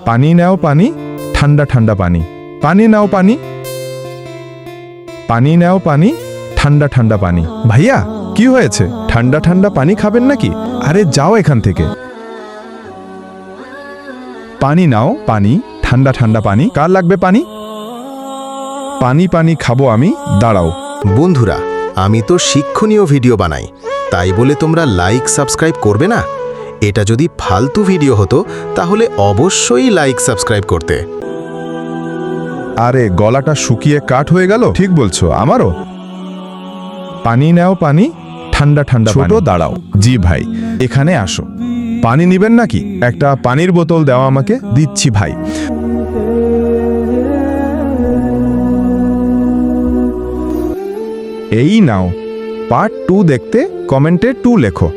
পানি নাও পানি, ঠান্ডা ঠান্ডা পানি। পানি নাও পানি, পানি নাও পানি, ঠান্ডা ঠান্ডা পানি। ভাইয়া কি হয়েছে? ঠান্ডা ঠান্ডা পানি খাবেন নাকি? আরে যাও এখান থেকে। পানি নাও পানি, ঠান্ডা ঠান্ডা পানি। কার লাগবে পানি? পানি পানি খাবো আমি, দাঁড়াও। বন্ধুরা, আমি তো শিক্ষণীয় ভিডিও বানাই, তাই বলে তোমরা লাইক সাবস্ক্রাইব করবে না? এটা যদি ফালতু ভিডিও হতো তাহলে অবশ্যই লাইক সাবস্ক্রাইব করতে। আরে গলাটা শুকিয়ে কাঠ হয়ে গেল। ঠিক বলছো, আমারও। পানি নাও পানি, ঠান্ডা ঠান্ডা পানি। ছোট দাঁড়াও। জি ভাই, এখানে আসো। পানি নিবেন নাকি? একটা পানির বোতল দাও আমাকে। দিচ্ছি ভাই। এই নাও। পার্ট 2 দেখতে কমেন্টে 2 লেখো।